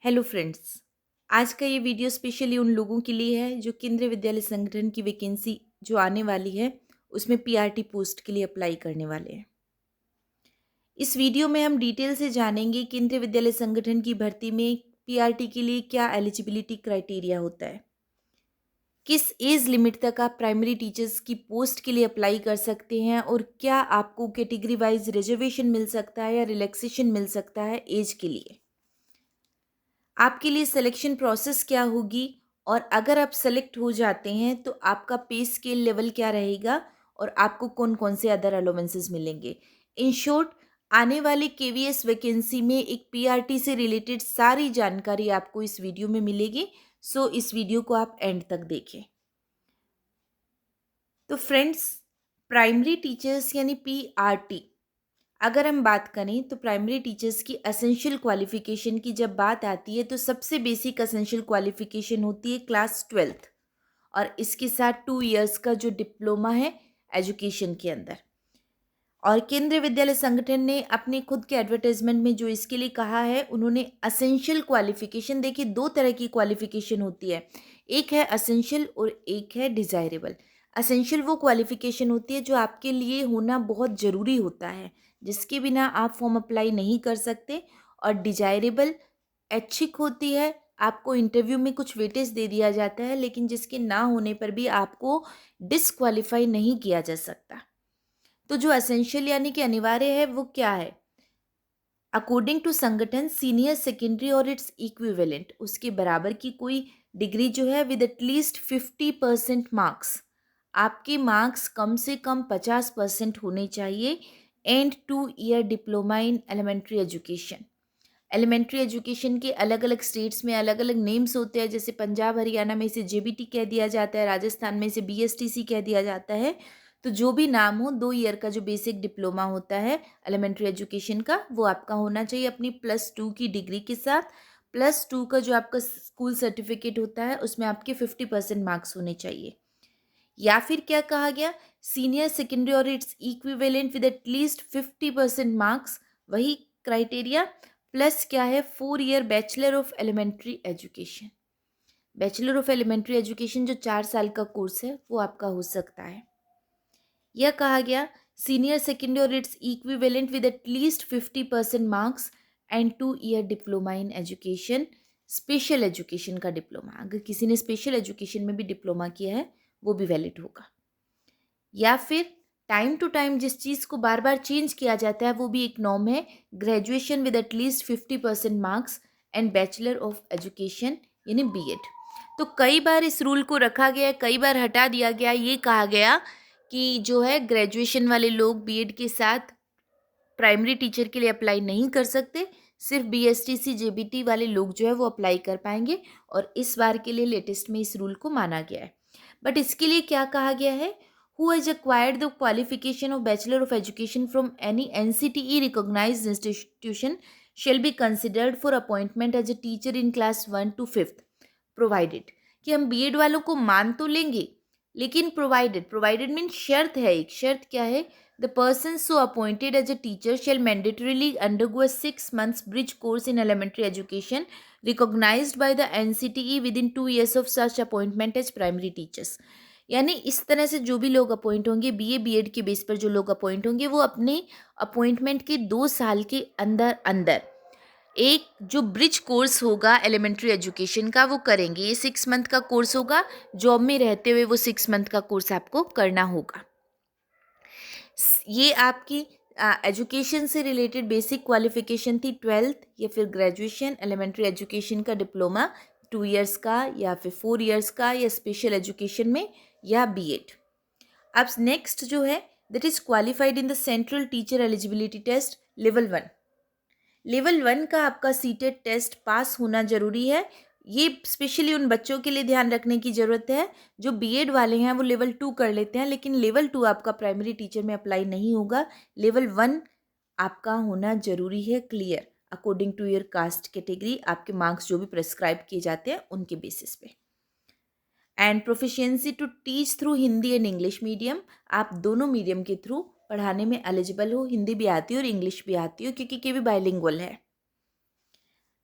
Hello friends. आज का ये वीडियो स्पेशली उन लोगों के लिए है जो केंद्रीय विद्यालय संगठन की वैकेंसी जो आने वाली है उसमें पीआरटी पोस्ट के लिए अप्लाई करने वाले हैं। इस वीडियो में हम डिटेल से जानेंगे केंद्रीय विद्यालय संगठन की भर्ती में पीआरटी के लिए क्या एलिजिबिलिटी क्राइटेरिया होता है, किस एज लिमिट तक आप प्राइमरी टीचर्स की पोस्ट के लिए अप्लाई कर सकते हैं और क्या आपको कैटेगरी वाइज रिजर्वेशन मिल सकता है या रिलैक्सेशन मिल सकता है एज के लिए। आपके लिए सिलेक्शन प्रोसेस क्या होगी और अगर आप सेलेक्ट हो जाते हैं तो आपका पे स्केल लेवल क्या रहेगा और आपको कौन कौन से अदर अलाउंसेस मिलेंगे। इन शॉर्ट, आने वाली केवीएस वैकेंसी में एक पीआरटी से रिलेटेड सारी जानकारी आपको इस वीडियो में मिलेगी। सो इस वीडियो को आप एंड तक देखें। तो फ्रेंड्स, प्राइमरी टीचर्स यानी पीआरटी अगर हम बात करें तो प्राइमरी टीचर्स की एसेंशियल क्वालिफिकेशन की जब बात आती है तो सबसे बेसिक एसेंशियल क्वालिफिकेशन होती है क्लास 12th और इसके साथ 2 इयर्स का जो डिप्लोमा है एजुकेशन के अंदर। और केंद्रीय विद्यालय संगठन ने अपने खुद के एडवर्टाइजमेंट में जो इसके लिए कहा है, उन्होंने एसेंशियल क्वालिफिकेशन, देखिए दो तरह की क्वालिफिकेशन होती है, एक है एसेंशियल और एक है डिज़ायरेबल। एसेंशियल वो क्वालिफिकेशन होती है जो आपके लिए होना बहुत ज़रूरी होता है, जिसके बिना आप फॉर्म अप्लाई नहीं कर सकते। और डिज़ायरेबल ऐच्छिक होती है, आपको इंटरव्यू में कुछ वेटेज दे दिया जाता है लेकिन जिसके ना होने पर भी आपको डिसक्वालीफाई नहीं किया जा सकता। तो जो एसेंशियल यानी कि अनिवार्य है वो क्या है? अकॉर्डिंग टू संगठन सीनियर सेकेंडरी और इट्स इक्विवेलेंट उसके बराबर की कोई डिग्री जो है विद एटलीस्ट 50% मार्क्स, आपके मार्क्स कम से कम 50% होने चाहिए। And 2 year diploma in elementary education. Elementary education के अलग अलग स्टेट्स में अलग अलग नेम्स होते हैं, जैसे पंजाब हरियाणा में इसे जेबीटी कह दिया जाता है, राजस्थान में इसे बीएसटीसी कह दिया जाता है। तो जो भी नाम हो, 2 ईयर का जो बेसिक डिप्लोमा होता है एलिमेंट्री एजुकेशन का, वो आपका होना चाहिए अपनी +2 की डिग्री के साथ। +2 का जो आपका स्कूल सर्टिफिकेट होता है उसमें आपके 50% मार्क्स होने चाहिए। या फिर क्या कहा गया, सीनियर सेकेंडरी और it's equivalent with at least 50% marks, वही क्राइटेरिया प्लस क्या है, 4 year bachelor of elementary education. Bachelor of elementary education जो 4 साल का कोर्स है वो आपका हो सकता है। यह कहा गया सीनियर सेकेंडरी और it's equivalent with at least 50% marks and 2 year diploma in education, special education का डिप्लोमा। अगर किसी ने स्पेशल एजुकेशन में भी डिप्लोमा किया है वो भी वैलिड होगा। या फिर टाइम टू टाइम जिस चीज़ को बार बार चेंज किया जाता है वो भी एक नॉर्म है, graduation with at least 50% marks and bachelor of education यानी बीएड। तो कई बार इस रूल को रखा गया है, कई बार हटा दिया गया। ये कहा गया कि जो है ग्रेजुएशन वाले लोग बीएड के साथ प्राइमरी टीचर के लिए अप्लाई नहीं कर सकते, सिर्फ बीएसटीसी जेबीटी वाले लोग जो है वो अप्लाई कर पाएंगे। और इस बार के लिए लेटेस्ट में इस रूल को माना गया है। बट इसके लिए क्या कहा गया है, who has acquired the qualification of bachelor of education from any NCTE recognised institution shall be considered for appointment as a teacher in class 1 to 5th, provided. कि हम बीएड वालों को मान तो लेंगे लेकिन प्रोवाइडेड, प्रोवाइडेड मीन शर्त है, एक शर्त क्या है, the person so appointed as a teacher shall mandatorily undergo a 6 months bridge course in elementary education recognized by the NCTE within 2 years of such appointment as primary teachers। यानी इस तरह से जो भी लोग अपॉइंट होंगे, बीए बीएड के base पर जो लोग अपॉइंट होंगे, वो अपने अपॉइंटमेंट के 2 साल के अंदर अंदर एक जो ब्रिज कोर्स होगा एलिमेंट्री एजुकेशन का वो करेंगे। ये 6 मंथ का कोर्स होगा, जॉब में रहते हुए वो 6 मंथ का कोर्स आपको करना होगा। ये आपकी एजुकेशन से रिलेटेड बेसिक क्वालिफिकेशन थी, 12th या फिर ग्रेजुएशन, एलिमेंट्री एजुकेशन का डिप्लोमा 2 इयर्स का या फिर 4 इयर्स का, या स्पेशल एजुकेशन में या बीएड। अब नेक्स्ट जो है, that is qualified in the central teacher eligibility test level 1। Level 1 का आपका सीटेट टेस्ट पास होना ज़रूरी है। ये स्पेशली उन बच्चों के लिए ध्यान रखने की ज़रूरत है जो बीएड वाले हैं, वो लेवल 2 कर लेते हैं लेकिन लेवल 2 आपका प्राइमरी टीचर में अप्लाई नहीं होगा। लेवल 1 आपका होना ज़रूरी है clear, according to your caste category, आपके मार्क्स जो भी प्रेस्क्राइब किए जाते हैं उनके बेसिस पे। And proficiency to teach through Hindi and English medium, आप दोनों मीडियम के थ्रू पढ़ाने में एलिजिबल हो, हिंदी भी आती हो और इंग्लिश भी आती हो क्योंकि के भी बाइलिंगुअल है।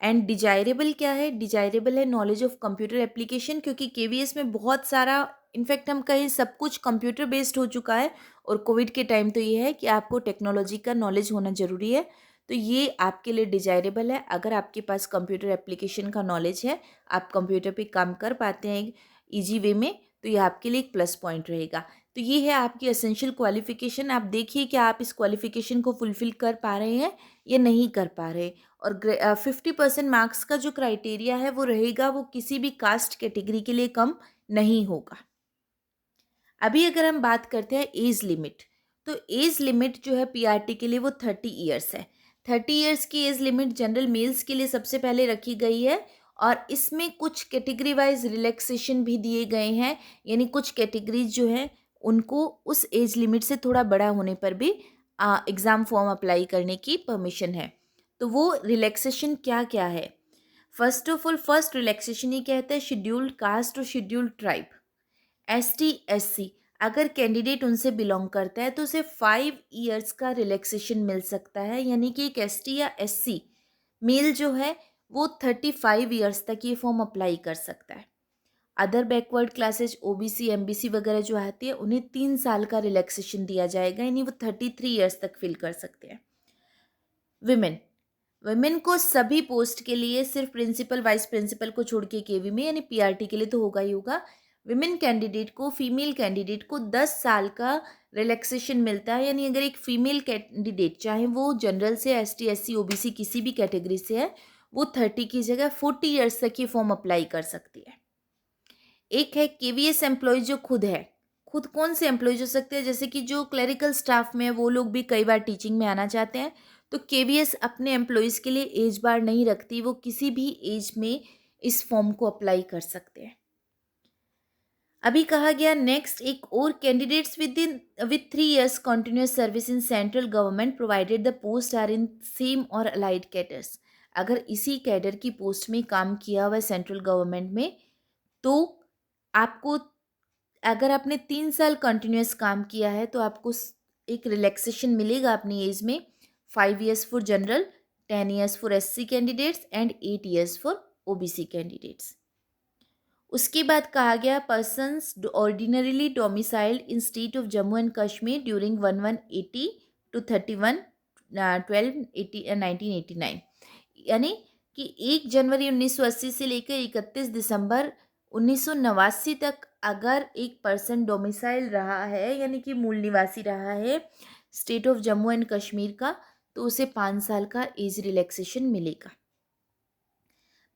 एंड डिजायरेबल क्या है? डिजायरेबल है नॉलेज ऑफ कंप्यूटर एप्लीकेशन, क्योंकि केवीएस में बहुत सारा, इनफैक्ट हम कहें सब कुछ कंप्यूटर बेस्ड हो चुका है। और कोविड के टाइम तो ये है कि आपको टेक्नोलॉजी का नॉलेज होना ज़रूरी है। तो ये आपके लिए डिजायरेबल है। अगर आपके पास कंप्यूटर एप्लीकेशन का नॉलेज है, आप कंप्यूटर पे काम कर पाते हैं ईजी वे में, तो ये आपके लिए एक प्लस पॉइंट रहेगा। तो ये है आपकी एसेंशियल क्वालिफिकेशन। आप देखिए कि आप इस क्वालिफिकेशन को फुलफिल कर पा रहे हैं या नहीं कर पा रहे। और 50% मार्क्स का जो क्राइटेरिया है वो रहेगा, वो किसी भी कास्ट कैटेगरी के लिए कम नहीं होगा। अभी अगर हम बात करते हैं एज लिमिट, तो एज लिमिट जो है पीआरटी के लिए वो 30 ईयर्स है। 30 ईयर्स की एज लिमिट जनरल मेल्स के लिए सबसे पहले रखी गई है। और इसमें कुछ कैटेगरी वाइज रिलैक्सेशन भी दिए गए हैं, यानी कुछ कैटेगरीज जो हैं उनको उस एज लिमिट से थोड़ा बड़ा होने पर भी एग्ज़ाम फॉर्म अप्लाई करने की परमिशन है। तो वो रिलैक्सेशन क्या क्या है? First of all, first relaxation ये कहता है शेड्यूल्ड कास्ट और शेड्यूल्ड ट्राइब, ST SC, अगर कैंडिडेट उनसे बिलोंग करता है तो उसे 5 ईयर्स का रिलैक्सेशन मिल सकता है। यानी कि एक ST या SC मेल जो है वो 35 ईयर्स तक ये फॉर्म अप्लाई कर सकता है। Other backward classes OBC MBC वगैरह जो आती है उन्हें 3 साल का रिलैक्सेशन दिया जाएगा, यानी वो 33 ईयर्स तक फिल कर सकते हैं। विमेन, वुमेन को सभी पोस्ट के लिए, सिर्फ प्रिंसिपल वाइस प्रिंसिपल को छोड़ के केवी में, यानी पीआरटी के लिए तो होगा ही होगा, विमेन कैंडिडेट को, फीमेल कैंडिडेट को 10 साल का रिलैक्सेशन मिलता है। यानी अगर एक फीमेल कैंडिडेट चाहे वो जनरल से, ST SC OBC किसी भी कैटेगरी से है, वो 30 की जगह 40 ईयर्स तक ये फॉर्म अप्लाई कर सकती है। एक है केवीएस एम्प्लॉयज जो खुद है। खुद कौन से एम्प्लॉयज हो सकते हैं? जैसे कि जो क्लरिकल स्टाफ में है वो लोग भी कई बार टीचिंग में आना चाहते हैं, तो केवीएस अपने एम्प्लॉयज़ के लिए एज बार नहीं रखती, वो किसी भी एज में इस फॉर्म को अप्लाई कर सकते हैं। अभी कहा गया नेक्स्ट, एक और candidates with 3 years continuous service in central government provided the post are in same or allied cadres. अगर इसी कैडर की पोस्ट में काम किया हुआ है सेंट्रल गवर्नमेंट में, तो आपको, अगर आपने 3 साल कंटिन्यूस काम किया है तो आपको एक रिलैक्सेशन मिलेगा अपनी एज में। 5 years for general, 10 years for SC candidates and 8 years for OBC candidates. उसके बाद कहा गया persons ordinarily domiciled in state of Jammu and Kashmir during 1180 to 1989, यानी कि 1 जनवरी 1980 से लेकर 31 दिसंबर 1989 तक अगर एक पर्सन डोमिसाइल रहा है, यानी कि मूल निवासी रहा है state of Jammu and Kashmir का, तो उसे 5 साल का एज रिलैक्सेशन मिलेगा।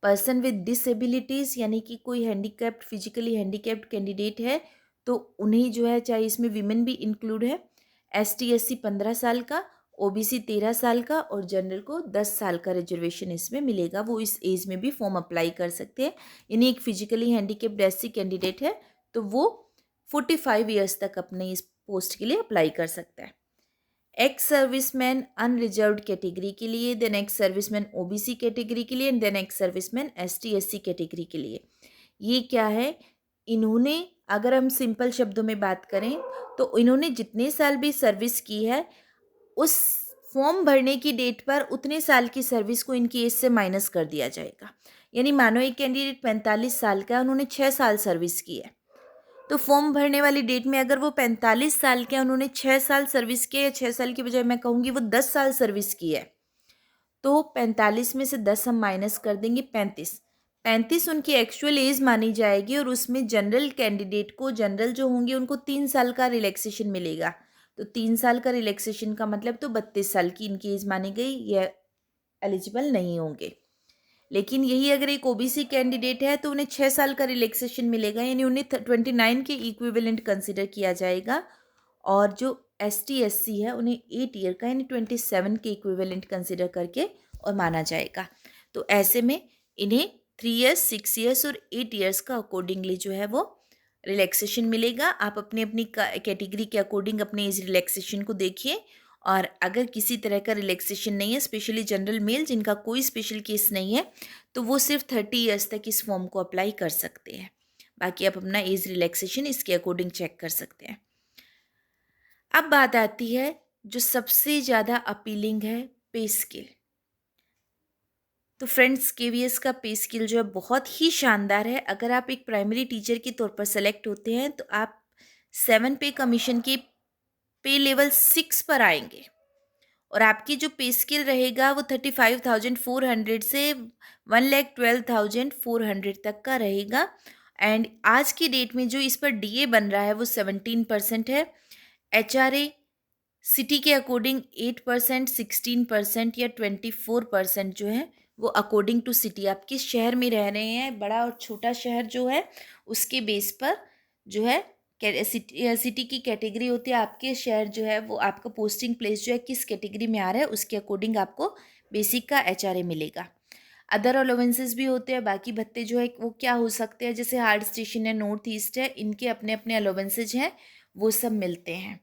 पर्सन विद डिसेबिलिटीज़, यानी कि कोई हैंडीकैप्ड, फिजिकली हैंडीकैप्ड कैंडिडेट है, तो उन्हें जो है, चाहे इसमें विमेन भी इंक्लूड है, ST SC 15 साल का, OBC 13 साल का और जनरल को 10 साल का रिजर्वेशन इसमें मिलेगा। वो इस एज में भी फॉर्म अप्लाई कर सकते हैं। यानी एक फिजिकली हैंडीकैप्ड SC कैंडिडेट है तो वो 45 ईयर्स तक अपने इस पोस्ट के लिए अप्लाई कर सकता है। एक्स सर्विसमैन अनरिजर्व्ड कैटेगरी के लिए, then ex serviceman OBC category के लिए, then ex serviceman ST SC category के लिए। ये क्या है? इन्होंने, अगर हम सिंपल शब्दों में बात करें तो इन्होंने जितने साल भी सर्विस की है, उस फॉर्म भरने की डेट पर उतने साल की सर्विस को इनकी एज से माइनस कर दिया जाएगा। यानी मानो एक कैंडिडेट 45 साल का है, उन्होंने 6 साल सर्विस की है, तो फॉर्म भरने वाली डेट में अगर वो 45 साल के हैं, उन्होंने 6 साल सर्विस की है, या 6 साल की बजाय मैं कहूँगी वो 10 साल सर्विस की है, तो 45 में से 10 हम माइनस कर देंगे, 35। 35 उनकी एक्चुअल एज मानी जाएगी और उसमें जनरल कैंडिडेट को, जनरल जो होंगे उनको 3 साल का रिलैक्सेशन मिलेगा। तो 3 साल का रिलैक्सेशन का मतलब तो 32 साल की इनकी एज मानी गई, ये एलिजिबल नहीं होंगे। लेकिन यही अगर एक OBC कैंडिडेट है तो उन्हें 6 साल का रिलैक्सेशन मिलेगा, यानी उन्हें 29 के इक्विवेलेंट कंसिडर किया जाएगा। और जो ST SC है उन्हें 8 ईयर का, यानी 27 के इक्विवेलेंट कंसिडर करके और माना जाएगा। तो ऐसे में इन्हें 3 ईयर्स, 6 ईयर्स और 8 ईयर्स का अकॉर्डिंगली जो है वो रिलैक्सेशन मिलेगा। आप अपनी अपनी कैटेगरी के अकॉर्डिंग अपने इस रिलैक्सेशन को देखिए। और अगर किसी तरह का रिलैक्सेशन नहीं है, स्पेशली जनरल मेल जिनका कोई स्पेशल केस नहीं है, तो वो सिर्फ 30 ईयर्स तक इस फॉर्म को अप्लाई कर सकते हैं। बाकी आप अपना एज रिलैक्सेशन इसके अकॉर्डिंग चेक कर सकते हैं। अब बात आती है जो सबसे ज़्यादा अपीलिंग है, पे स्केल। तो फ्रेंड्स, केवीएस का पे स्केल जो है बहुत ही शानदार है। अगर आप एक प्राइमरी टीचर के तौर पर सेलेक्ट होते हैं तो आप 7 पे कमीशन के पे लेवल 6 पर आएंगे और आपकी जो पे स्केल रहेगा वो 35,400 से 1,12,400 तक का रहेगा। एंड आज की डेट में जो इस पर डीए बन रहा है वो 17% है। एचआरए सिटी के अकॉर्डिंग 8%, 16% या 24% जो है वो अकॉर्डिंग टू सिटी, आप किस शहर में रह रहे हैं, बड़ा और छोटा शहर जो है उसके बेस पर जो है सिटी की कैटेगरी होती है। आपके शहर जो है वो आपका पोस्टिंग प्लेस जो है किस कैटेगरी में आ रहा है उसके अकॉर्डिंग आपको बेसिक का एचआरए मिलेगा। अदर अलाउंसेस भी होते हैं, बाकी भत्ते जो है वो क्या हो सकते हैं, जैसे हार्ड स्टेशन है, नॉर्थ ईस्ट है, इनके अपने अपने अलाउंसेज हैं, वो सब मिलते हैं।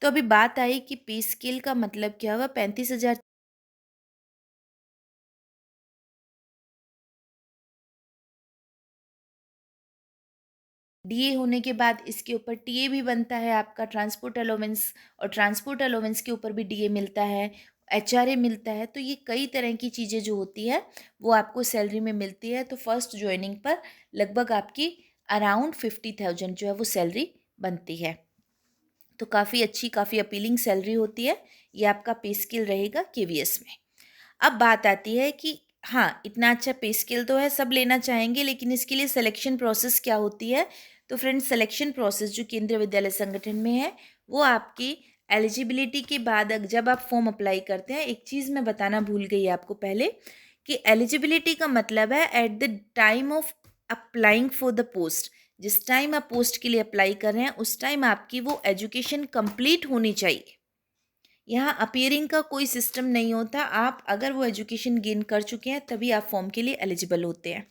तो अभी बात आई कि पे स्केल का मतलब क्या हुआ। 35,000 डीए होने के बाद इसके ऊपर टीए भी बनता है आपका, ट्रांसपोर्ट अलाउंस, और ट्रांसपोर्ट अलाउंस के ऊपर भी डीए मिलता है, एचआरए मिलता है। तो ये कई तरह की चीज़ें जो होती है वो आपको सैलरी में मिलती है। तो फर्स्ट ज्वाइनिंग पर लगभग आपकी अराउंड 50,000 जो है वो सैलरी बनती है। तो काफ़ी अच्छी, काफ़ी अपीलिंग सैलरी होती है। ये आपका पे स्केल रहेगा केवीएस में। अब बात आती है कि हाँ, इतना अच्छा पे स्केल तो है, सब लेना चाहेंगे, लेकिन इसके लिए सिलेक्शन प्रोसेस क्या होती है। तो फ्रेंड्स, सिलेक्शन प्रोसेस जो केंद्रीय विद्यालय संगठन में है वो आपकी एलिजिबिलिटी के बाद जब आप फॉर्म अप्लाई करते हैं, एक चीज़ मैं बताना भूल गई आपको पहले कि एलिजिबिलिटी का मतलब है at the time of applying for the post. जिस टाइम आप पोस्ट के लिए अप्लाई कर रहे हैं उस टाइम आपकी वो एजुकेशन कंप्लीट होनी चाहिए। यहाँ अपीयरिंग का कोई सिस्टम नहीं होता। आप अगर वो एजुकेशन गेन कर चुके हैं तभी आप फॉर्म के लिए एलिजिबल होते हैं।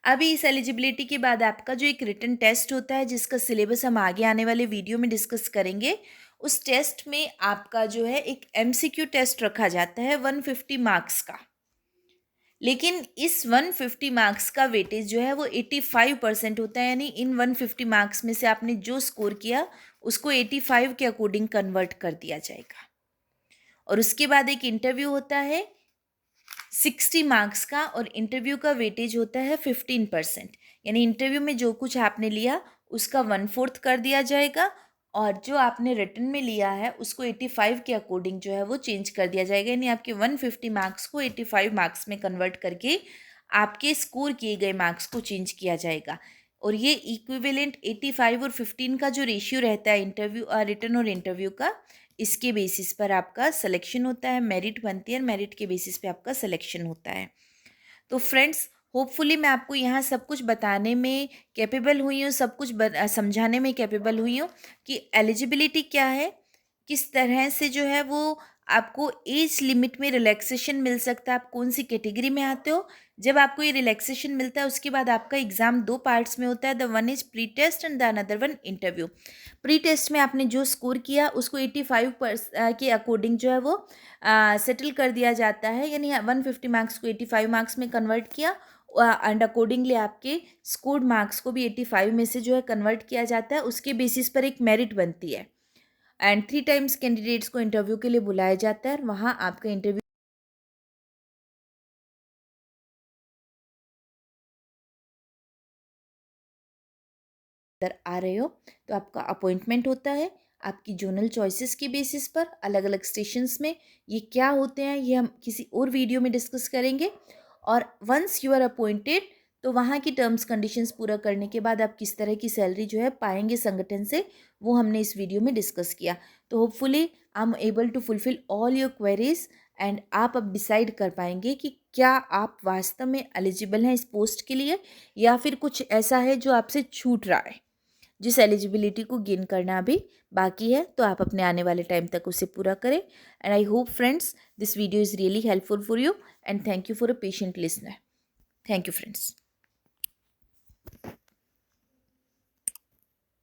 अभी इस एलिजिबिलिटी के बाद आपका जो एक रिटन टेस्ट होता है जिसका सिलेबस हम आगे आने वाले वीडियो में डिस्कस करेंगे, उस टेस्ट में आपका जो है एक एमसीक्यू टेस्ट रखा जाता है 150 मार्क्स का। लेकिन इस 150 मार्क्स का वेटेज जो है वो 85% होता है, यानी इन 150 मार्क्स में से आपने जो स्कोर किया उसको 85 के अकॉर्डिंग कन्वर्ट कर दिया जाएगा। और उसके बाद एक इंटरव्यू होता है 60 मार्क्स का, और इंटरव्यू का वेटेज होता है 15%। यानी इंटरव्यू में जो कुछ आपने लिया उसका 1/4 कर दिया जाएगा, और जो आपने रिटन में लिया है उसको 85 के अकॉर्डिंग जो है वो चेंज कर दिया जाएगा। यानी आपके 150 मार्क्स को 85 मार्क्स में कन्वर्ट करके आपके स्कोर किए गए मार्क्स को चेंज किया जाएगा। और ये इक्विवेलेंट 85 और 15 का जो रेशियो रहता है इंटरव्यू रिटन और इंटरव्यू का, इसके बेसिस पर आपका सिलेक्शन होता है, मेरिट बनती है, मेरिट के बेसिस पे आपका सिलेक्शन होता है। तो फ्रेंड्स, होपफुली मैं आपको यहाँ सब कुछ बताने में कैपेबल हुई हूँ, सब कुछ समझाने में कैपेबल हुई हूँ कि एलिजिबिलिटी क्या है, किस तरह से जो है वो आपको एज लिमिट में रिलैक्सेशन मिल सकता है, आप कौन सी कैटेगरी में आते हो। जब आपको ये रिलैक्सेशन मिलता है उसके बाद आपका एग्ज़ाम 2 पार्ट्स में होता है, the one is pre test and the another one interview. Pre test में आपने जो स्कोर किया उसको 85 के अकॉर्डिंग जो है वो सेटल कर दिया जाता है, यानी 150 मार्क्स को 85 मार्क्स में कन्वर्ट किया, एंड अकॉर्डिंगली आपके स्कोर्ड मार्क्स को भी 85 में से जो है कन्वर्ट किया जाता है। उसके बेसिस पर एक मेरिट बनती है, एंड 3 टाइम्स कैंडिडेट्स को इंटरव्यू के लिए बुलाया जाता है, और वहाँ आपका इंटरव्यू आ रहे हो तो आपका अपॉइंटमेंट होता है आपकी जोनल चॉइसेस के बेसिस पर अलग अलग स्टेशंस में। ये क्या होते हैं ये हम किसी और वीडियो में डिस्कस करेंगे। और वंस यू आर अपॉइंटेड तो वहाँ की टर्म्स कंडीशंस पूरा करने के बाद आप किस तरह की सैलरी जो है पाएंगे संगठन से, वो हमने इस वीडियो में डिस्कस किया। तो hopefully I am able to fulfil all your queries, and आप अब डिसाइड कर पाएंगे कि क्या आप वास्तव में एलिजिबल हैं इस पोस्ट के लिए, या फिर कुछ ऐसा है जो आपसे छूट रहा है, जिस एलिजिबिलिटी को गेन करना अभी बाकी है। तो आप अपने आने वाले टाइम तक उसे पूरा करें। And I hope friends this video is really helpful for you, and thank you for a patient listener. Thank you friends.